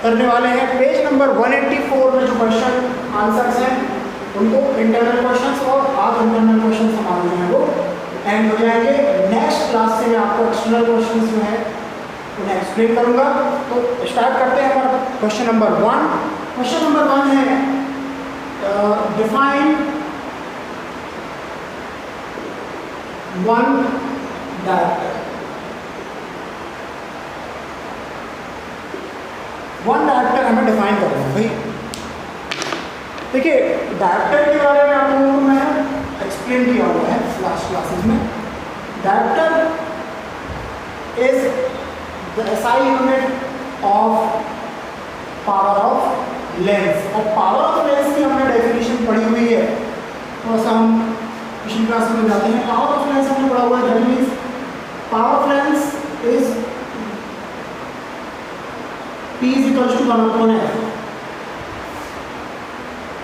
करने वाले हैं। पेज नंबर 184 में जो क्वेश्चन आंसर्स हैं उनको इंटरनल क्वेश्चंस और आप इंटरनल क्वेश्चंस हमारे जो हैं वो एंड हो जाएंगे। नेक्स्ट क्लास से मैं आपको एक्सटर्नल क्वेश्चंस जो है उन्हें एक्सप्लेन करूंगा। तो स्टार्ट करते हैं हमारा क्वेश्चन नंबर 1। क्वेश्चन नंबर 1 है define one director. One director हमें डिफाइन करना है भाई। देखिए डायरेक्टर के बारे में आप लोगों को मैं एक्सप्लेन किया हुआ है लास्ट क्लासेस में। Director is the SI unit of power of lens. और पावर ऑफ लेंस की हमने डेफिनेशन पढ़ी हुई है, थोड़ा सा हम पिछली क्लास में जाते हैं। पावर ऑफ लेंस हमने पढ़ा हुआ है, that means power of lens is P = 1/f,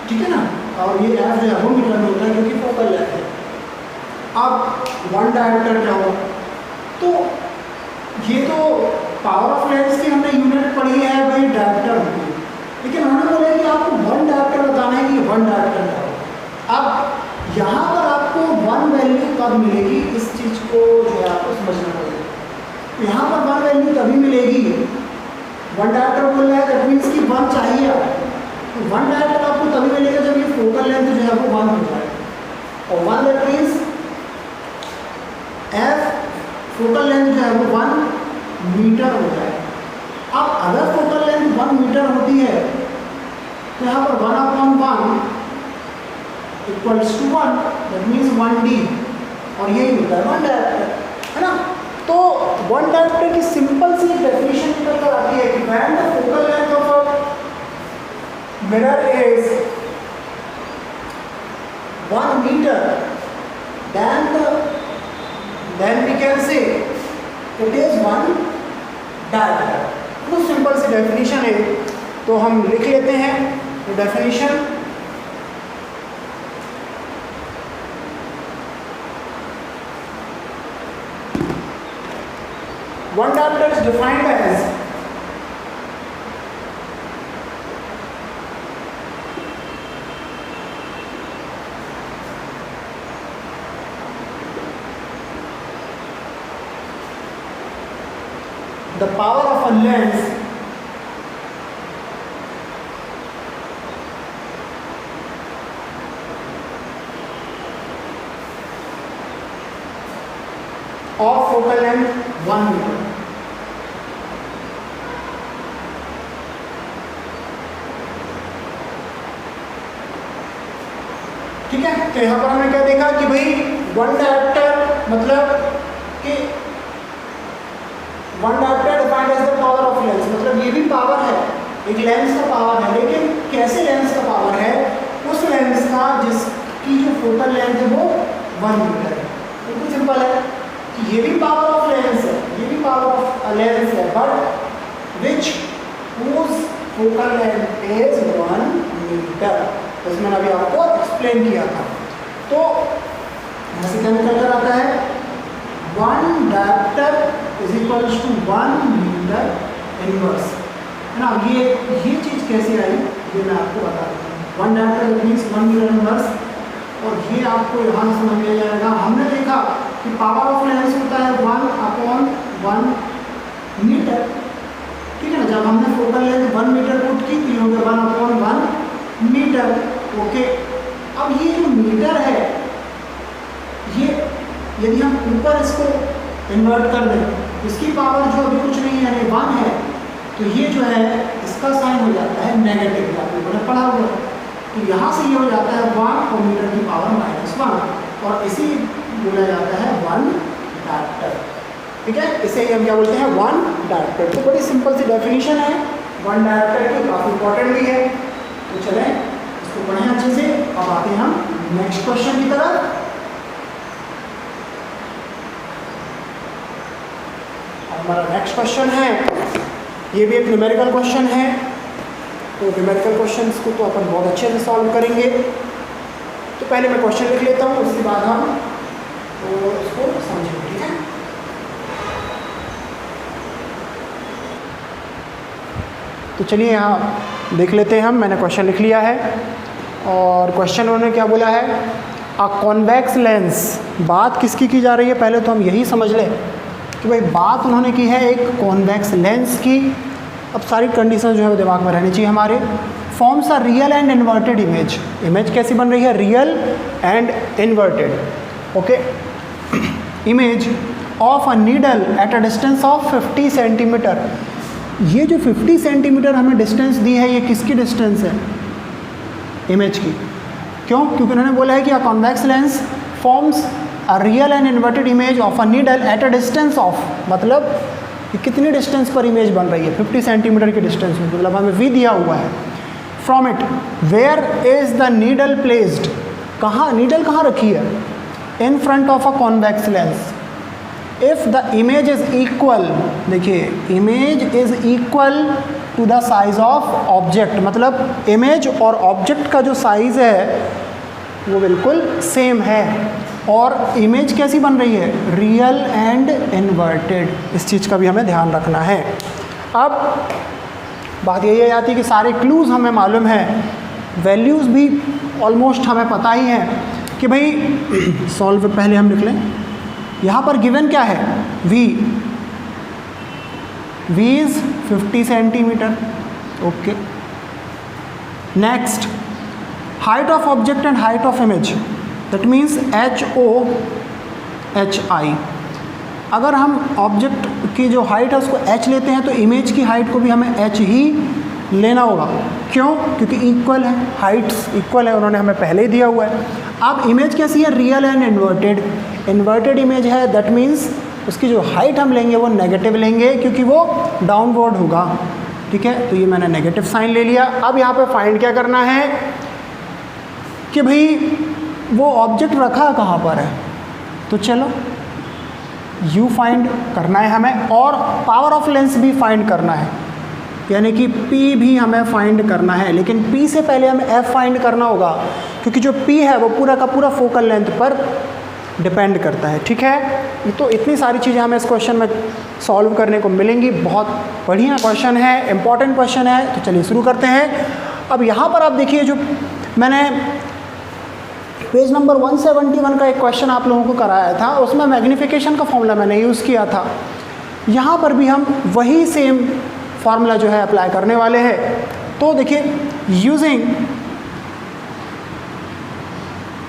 ठीक है ना। और ये f जो है वो मीटर में होता है क्योंकि फोकल लेंथ है। अब वन डायरेक्टर क्या हो, तो ये तो पावर ऑफ लेंस की हमने यूनिट पढ़ी है भाई डायरेक्टर होती है, लेकिन उन्होंने बोला कि आपको वन डायरेक्टर बताना है कि वन डायरेक्टर क्या हो। अब यहाँ पर आपको वन वैल्यू कब मिलेगी, इस चीज़ को जो है आपको समझना पड़ेगा। यहाँ पर वन वैल्यू तभी मिलेगी, वन डायरेक्टर बोल रहा है दैट मीन्स कि वन चाहिए आपको। तो वन डायरेक्टर आपको तभी मिलेगा जब ये फोकल लेंथ जो है वो वन हो जाए, और one that means F focal length जो है वो 1 मीटर हो जाए। अब अगर फोकल लेंथ 1 मीटर होती है तो यहाँ पर 1/1 = 1, दैट मीन्स 1d, और यही होता है वन डायरेक्टर, है ना। तो वन डायरेक्टर की सिंपल सी डेफिनेशन निकल कर आती है कि when the focal length of a mirror is 1 metre then we can say it is one dioptre. तो सिंपल सी डेफिनेशन है, तो हम लिख लेते हैं definition. One diameter is defined as the power of a lens of focal length 1 meter। ठीक है, तो यहाँ पर हमने क्या देखा कि भाई वन डायरेक्टर मतलब कि one dioptre defined as the power of lens, मतलब ये भी पावर है, एक लेंस का पावर है, लेकिन कैसे लेंस का पावर है, उस लेंस का जिसकी जो फोकल लेंथ है वो 1 मीटर है। बिल्कुल सिंपल है कि ये भी पावर ऑफ लेंस है, ये भी पावर ऑफ लेंस है, but which whose focal length is 1 metre. तो इसमें अभी आपको एक्सप्लेन किया था। तो यहाँ से क्या निकल कर आता है, वन डायरेक्टर = 1 मीटर इनवर्स, है ना। ये चीज़ कैसे आई ये मैं आपको बता देता हूँ। One dioptre means 1 metre inverse, और ये आपको यहाँ से समझ में जाएगा। हमने देखा कि पावर ऑफ लेंस होता है 1/1 मीटर, ठीक है ना। जब हमने फोकल लेंथ 1 मीटर पुट की तो ये हो गया 1/1 मीटर। ओके, अब ये जो मीटर है, ये यदि हम ऊपर इसको इन्वर्ट कर दें, इसकी पावर जो अभी कुछ नहीं है यानी 1 है, तो ये जो है इसका साइन हो जाता है नेगेटिव, आपने मैंने पढ़ा हुआ है। तो यहाँ से ये हो जाता है 1 और मीटर की पावर -1, और इसी बोला जाता है वन डायरेक्टर, ठीक है। इसे हम क्या बोलते हैं, वन डायरेक्टर। तो बड़ी सिंपल सी डेफिनेशन है वन डायरेक्टर की, काफ़ी इंपॉर्टेंट भी है। तो चलें इसको पढ़ें अच्छे से। अब आते हैं हम नेक्स्ट क्वेश्चन की तरफ। हमारा नेक्स्ट क्वेश्चन है, ये भी एक न्यूमेरिकल क्वेश्चन है। तो न्यूमेरिकल क्वेश्चंस को तो अपन बहुत अच्छे से सॉल्व करेंगे। तो पहले मैं क्वेश्चन लिख लेता हूँ, उसके बाद हम तो इसको समझेंगे, ठीक है। तो चलिए यहाँ देख लेते हैं हम, मैंने क्वेश्चन लिख लिया है और क्वेश्चन उन्होंने क्या बोला है, अ कॉन्वेक्स लेंस। बात किसकी की जा रही है, पहले तो हम यही समझ लें कि भाई बात उन्होंने की है एक कॉन्वेक्स लेंस की। अब सारी कंडीशन जो है वो दिमाग में रहनी चाहिए हमारे। Forms are real and inverted image. Image कैसी बन रही है, real and inverted. Okay, image of a needle at a distance of 50 centimetre. ये जो 50 सेंटीमीटर हमें डिस्टेंस दी है, ये किसकी डिस्टेंस है, इमेज की। क्यों, क्योंकि उन्होंने बोला है कि अ convex lens forms a real and inverted image of a needle at a distance of, मतलब कि कितनी डिस्टेंस पर इमेज बन रही है, 50 सेंटीमीटर की डिस्टेंस में, मतलब हमें वी दिया हुआ है। From it where is the needle placed, कहाँ नीडल कहाँ रखी है, in front of a convex lens. If the image is equal, देखिए image is equal to the size of object, मतलब इमेज और ऑब्जेक्ट का जो साइज है वो बिल्कुल सेम है। और इमेज कैसी बन रही है, रियल एंड इन्वर्टेड। इस चीज़ का भी हमें ध्यान रखना है। अब बात यही आती है कि सारे क्लूज हमें मालूम है, वैल्यूज़ भी ऑलमोस्ट हमें पता ही है कि भाई सॉल्व पहले हम लिख लें। यहाँ पर गिवन क्या है, v is 50 centimetre. Okay, next height of object and height of image, that means HOHI। अगर हम ऑब्जेक्ट की जो हाइट है उसको h लेते हैं तो इमेज की हाइट को भी हमें h ही लेना होगा। क्यों, क्योंकि इक्वल है, हाइट्स इक्वल है, उन्होंने हमें पहले ही दिया हुआ है। अब इमेज कैसी है, real and inverted. Inverted image है, दैट मीन्स उसकी जो हाइट हम लेंगे वो नेगेटिव लेंगे क्योंकि वो डाउनवर्ड होगा। ठीक है, तो ये मैंने नेगेटिव साइन ले लिया। अब यहाँ पे फाइंड क्या करना है कि भाई वो ऑब्जेक्ट रखा कहाँ पर है, तो चलो u फाइंड करना है हमें और पावर ऑफ लेंस भी फाइंड करना है, यानी कि p भी हमें फाइंड करना है। लेकिन p से पहले हमें f फाइंड करना होगा क्योंकि जो p है वो पूरा का पूरा फोकल लेंथ पर डिपेंड करता है। ठीक है, तो इतनी सारी चीज़ें हमें इस क्वेश्चन में सॉल्व करने को मिलेंगी। बहुत बढ़िया क्वेश्चन है, इंपॉर्टेंट क्वेश्चन है। तो चलिए शुरू करते हैं। अब यहाँ पर आप देखिए, जो मैंने पेज नंबर 171 का एक क्वेश्चन आप लोगों को कराया था, उसमें मैग्नीफिकेशन का फॉर्मूला मैंने यूज़ किया था। यहाँ पर भी हम वही सेम फार्मूला जो है अप्लाई करने वाले हैं। तो देखिए, यूजिंग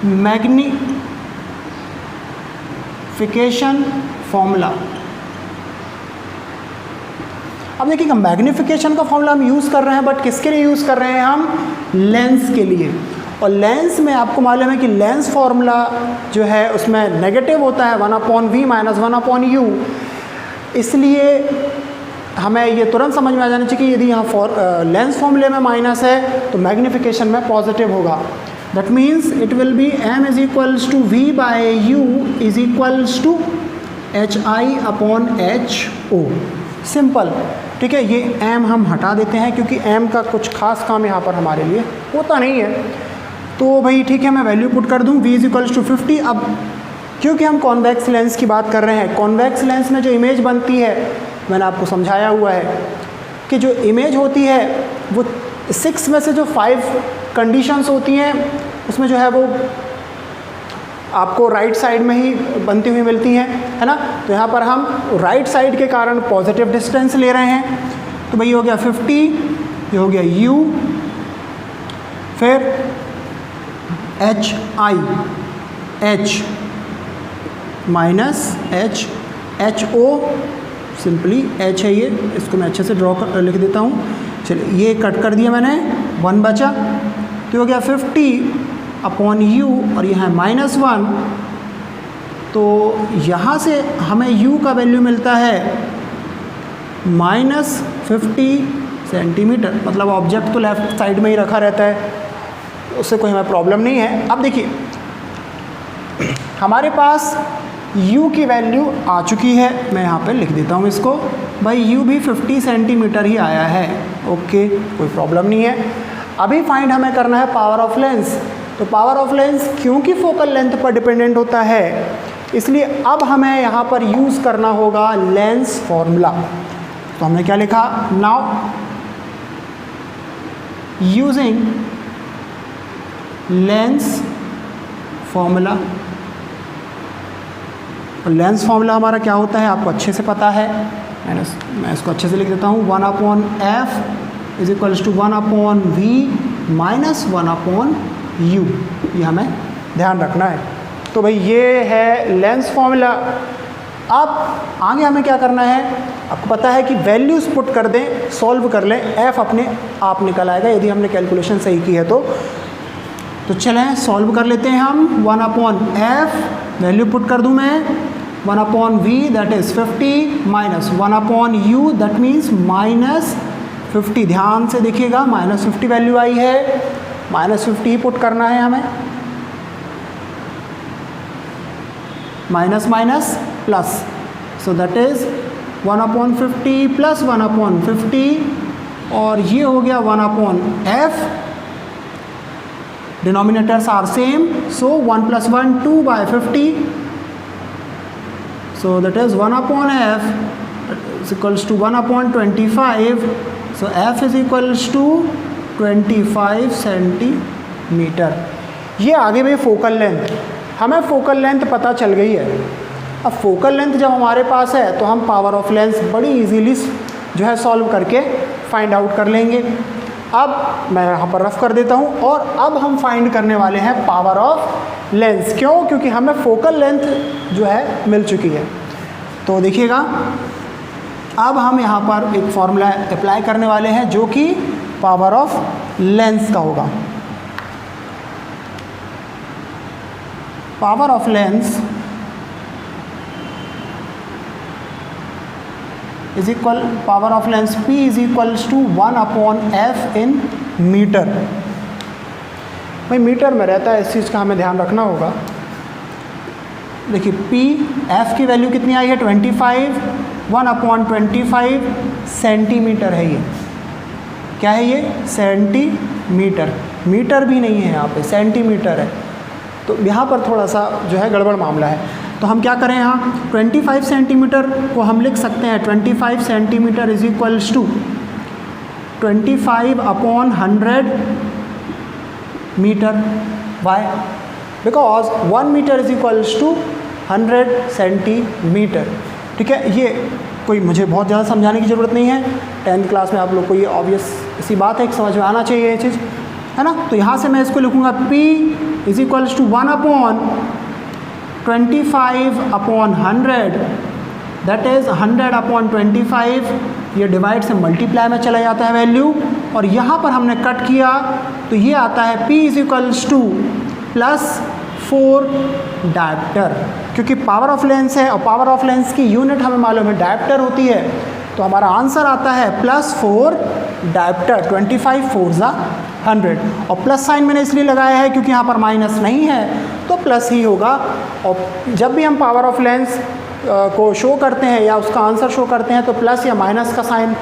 मैग्नीफिकेशन फॉर्मूला। अब देखिए, मैग्नीफिकेशन का फॉर्मूला हम यूज़ कर रहे हैं, बट किसके लिए यूज़ कर रहे हैं, हम लेंस के लिए। और लेंस में आपको मालूम है कि लेंस फार्मूला जो है उसमें नेगेटिव होता है, 1/v माइनस 1/u। इसलिए हमें ये तुरंत समझ में आ जाना चाहिए कि यदि यहाँ लेंस फॉर्मूले में माइनस है तो मैग्नीफिकेशन में पॉजिटिव होगा। That means it will be m is equals to v by u is equals to HI/HO। Simple. ठीक है, ये m हम हटा देते हैं क्योंकि m का कुछ खास काम यहाँ पर हमारे लिए होता नहीं है। तो भाई ठीक है, मैं वैल्यू पुट कर दूँ, v इज इक्वल्स टू 50। अब क्योंकि हम कॉन्वेक्स लेंस की बात कर रहे हैं, कॉन्वेक्स लेंस में जो इमेज बनती है मैंने आपको समझाया हुआ है कि जो इमेज होती है वो 6 में से जो 5 कंडीशंस होती हैं उसमें जो है वो आपको राइट साइड में ही बनती हुई मिलती हैं, है ना। तो यहाँ पर हम राइट साइड के कारण पॉजिटिव डिस्टेंस ले रहे हैं। तो भाई हो गया 50, ये हो गया u, फिर HI H minus HO, simply H है ये, इसको मैं अच्छे से ड्रॉ कर लिख देता हूँ। चलिए, ये कट कर दिया मैंने, 1 बचा, तो हो गया 50/u और यहाँ -1। तो यहाँ से हमें u का वैल्यू मिलता है -50 सेंटीमीटर, मतलब ऑब्जेक्ट तो लेफ्ट साइड में ही रखा रहता है, उससे कोई हमें प्रॉब्लम नहीं है। अब देखिए, हमारे पास u की वैल्यू आ चुकी है, मैं यहाँ पे लिख देता हूँ इसको। भाई u भी 50 सेंटीमीटर ही आया है। ओके, कोई प्रॉब्लम नहीं है। अभी फाइंड हमें करना है पावर ऑफ लेंस। तो पावर ऑफ लेंस क्योंकि फोकल लेंथ पर डिपेंडेंट होता है, इसलिए अब हमें यहाँ पर यूज़ करना होगा लेंस फॉर्मूला। तो हमने क्या लिखा, नाउ यूजिंग लेंस फॉर्मूला। और लेंस फॉर्मूला हमारा क्या होता है आपको अच्छे से पता है, मैं इसको अच्छे से लिख देता हूँ, 1/f is equals to 1/v minus 1/u। ये हमें ध्यान रखना है। तो भाई ये है लेंस फॉर्मूला। अब आगे हमें क्या करना है, आपको पता है कि वैल्यूज़ पुट कर दें, सॉल्व कर लें, f अपने आप निकल आएगा यदि हमने कैलकुलेशन सही की है तो चलें सॉल्व कर लेते हैं हम। 1/f वैल्यू पुट कर दूं मैं, 1/v that is 50 minus 1/u that means -50। ध्यान से देखिएगा -50 वैल्यू आई है, -50 ही पुट करना है हमें, minus minus plus, so that is 1/50 plus 1/50 और ये हो गया 1/f। Denominators are same, so 1 + 1 2/50, so that is 1/f is equals to 1/25, so f is equals to 25 centimetre. ये आगे भी फोकल लेंथ, हमें फोकल लेंथ पता चल गई है। अब फोकल लेंथ जब हमारे पास है तो हम पावर ऑफ लेंस बड़ी इजीली जो है सॉल्व करके फाइंड आउट कर लेंगे। अब मैं यहाँ पर रफ कर देता हूँ और अब हम फाइंड करने वाले हैं पावर ऑफ लेंस। क्यों? क्योंकि हमें फोकल लेंथ जो है मिल चुकी है। तो देखिएगा अब हम यहाँ पर एक फॉर्मूला अप्लाई करने वाले हैं जो कि पावर ऑफ लेंस का होगा। Power of lens is equal, power of lens P is equals to 1/f in metre. भाई मीटर में रहता है, इस चीज़ का हमें ध्यान रखना होगा। देखिए f की वैल्यू कितनी आई है 25, 1/25 सेंटीमीटर है। ये क्या है? ये सेंटीमीटर, मीटर भी नहीं है यहाँ पे, सेंटीमीटर है। तो यहाँ पर थोड़ा सा जो है गड़बड़ मामला है। तो हम क्या करें, यहाँ 25 सेंटीमीटर को हम लिख सकते हैं 25 centimetre is equals to 25/100 metre. Why? Because 1 metre is equals to 100 centimetre. ठीक है, ये कोई मुझे बहुत ज़्यादा समझाने की ज़रूरत नहीं है, 10th क्लास में आप लोग को ये ऑब्वियस सी बात है, समझ में आना चाहिए ये चीज़, है ना। तो यहाँ से मैं इसको लिखूँगा P is equals to 1/25/100 that is 100/25। ये डिवाइड से मल्टीप्लाई में चला जाता है वैल्यू, और यहाँ पर हमने कट किया तो ये आता है P is equals to +4 dioptre. क्योंकि पावर ऑफ लेंस है और पावर ऑफ लेंस की यूनिट हमें मालूम है डायप्टर होती है, तो हमारा आंसर आता है +4 डायप्टर। 25 4 ज़ा 100, और प्लस साइन मैंने इसलिए लगाया है क्योंकि यहाँ पर माइनस नहीं है तो प्लस ही होगा। और जब भी हम पावर ऑफ लेंस को शो करते हैं या उसका आंसर शो करते हैं तो प्लस या माइनस का साइन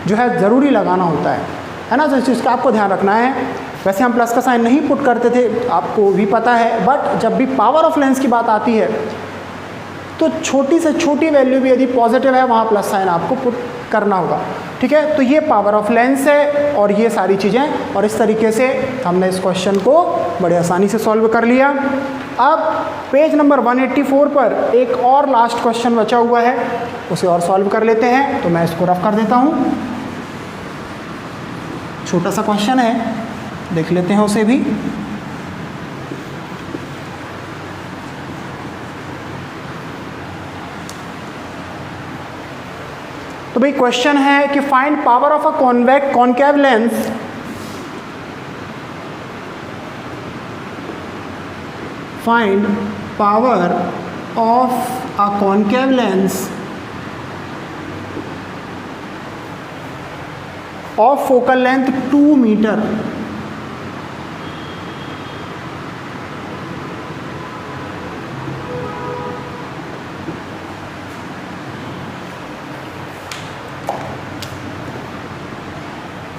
जो है ज़रूरी लगाना होता है ना। तो इस चीज़ का आपको ध्यान रखना है। वैसे हम प्लस का साइन नहीं पुट करते थे, आपको भी पता है, बट जब भी पावर ऑफ लेंस की बात आती है तो छोटी से छोटी वैल्यू भी यदि पॉजिटिव है वहाँ प्लस साइन आपको पुट करना होगा। ठीक है, तो ये पावर ऑफ लेंस है और ये सारी चीज़ें, और इस तरीके से हमने इस क्वेश्चन को बड़े आसानी से सॉल्व कर लिया। अब पेज नंबर 184 पर एक और लास्ट क्वेश्चन बचा हुआ है, उसे और सॉल्व कर लेते हैं। तो मैं इसको रफ कर देता हूँ, छोटा सा क्वेश्चन है, देख लेते हैं उसे भी। तो भाई क्वेश्चन है कि find power of a concave lens find power of a concave lens of focal length 2 metre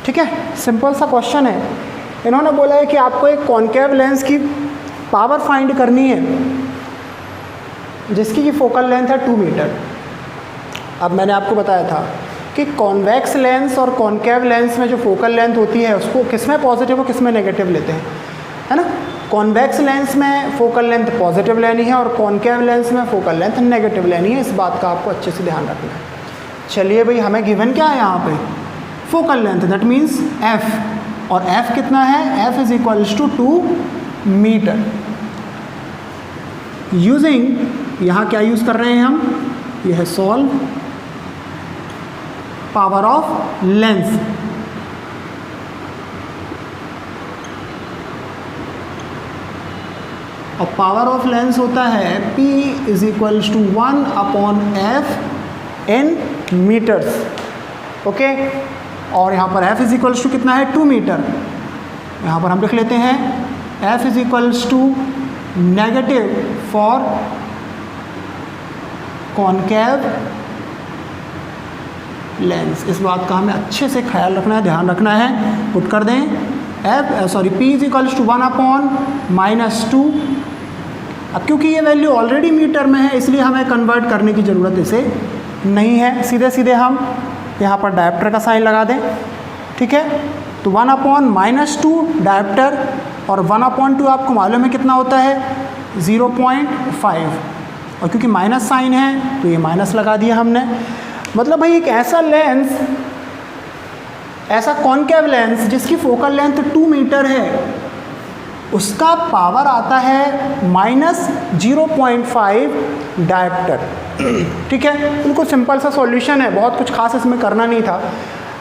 ठीक है, सिंपल सा क्वेश्चन है। इन्होंने बोला है कि आपको एक कॉनकेव लेंस की पावर फाइंड करनी है जिसकी की फोकल लेंथ है 2 मीटर। अब मैंने आपको बताया था कि कि कॉन्वेक्स लेंस और कॉनकेव लेंस में जो फोकल लेंथ होती है उसको किस में पॉजिटिव और किस में नेगेटिव लेते हैं, है ना। कॉन्वेक्स लेंस में फोकल लेंथ पॉजिटिव लेनी है और कॉनकेव लेंस में फोकल लेंथ नेगेटिव लेनी है। इस बात का आपको अच्छे से ध्यान रखना है। चलिए भाई, हमें गिवन क्या है यहाँ पे, focal length, that means f, और f कितना है, f is equals to 2 metre. Using, यहाँ क्या यूज़ कर रहे हैं हम, यह है सॉल्व पावर ऑफ लेंस। और पावर ऑफ लेंस होता है P is equals to 1/f in metres, okay. और यहाँ पर f इज इक्वल्स टू कितना है, 2 मीटर। यहाँ पर हम लिख लेते हैं f is equals to negative for concave lens. इस बात का हमें अच्छे से ख्याल रखना है, ध्यान रखना है। पुट कर दें P इज इक्वल्स टू 1/-2। अब क्योंकि ये वैल्यू ऑलरेडी मीटर में है इसलिए हमें कन्वर्ट करने की ज़रूरत इसे नहीं है। सीधे सीधे हम यहाँ पर डायप्टर का साइन लगा दें, ठीक है। तो 1/-2 डायप्टर, और 1/2 आपको मालूम है कितना होता है, 0.5, और क्योंकि माइनस साइन है तो ये माइनस लगा दिया हमने। मतलब भाई एक ऐसा लेंस, ऐसा कॉनकेव लेंस जिसकी फोकल लेंथ 2 मीटर है, उसका पावर आता है -0.5 डायप्टर, ठीक है। बिल्कुल सिंपल सा सॉल्यूशन है, बहुत कुछ खास इसमें करना नहीं था।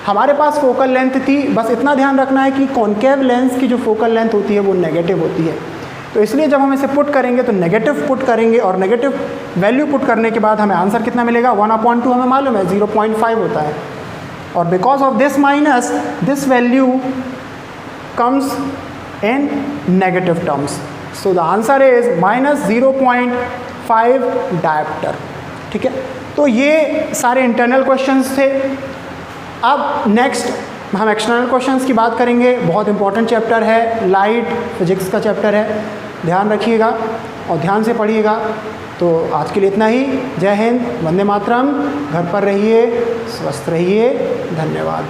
हमारे पास फोकल लेंथ थी, बस इतना ध्यान रखना है कि कॉनकेव लेंस की जो फोकल लेंथ होती है वो नेगेटिव होती है। तो इसलिए जब हम इसे पुट करेंगे तो नेगेटिव पुट करेंगे, और नेगेटिव वैल्यू पुट करने के बाद हमें आंसर कितना मिलेगा, 1/2 हमें मालूम है 0.5 होता है। और because of this minus, this value comes in negative terms, so the answer is -0.5 dioptre, ठीक है। तो ये सारे इंटरनल क्वेश्चंस थे। अब नेक्स्ट हम एक्सटर्नल क्वेश्चंस की बात करेंगे। बहुत इंपॉर्टेंट चैप्टर है, लाइट फिजिक्स का चैप्टर है, ध्यान रखिएगा और ध्यान से पढ़िएगा। तो आज के लिए इतना ही। जय हिंद, वंदे मातरम। घर पर रहिए, स्वस्थ रहिए, धन्यवाद।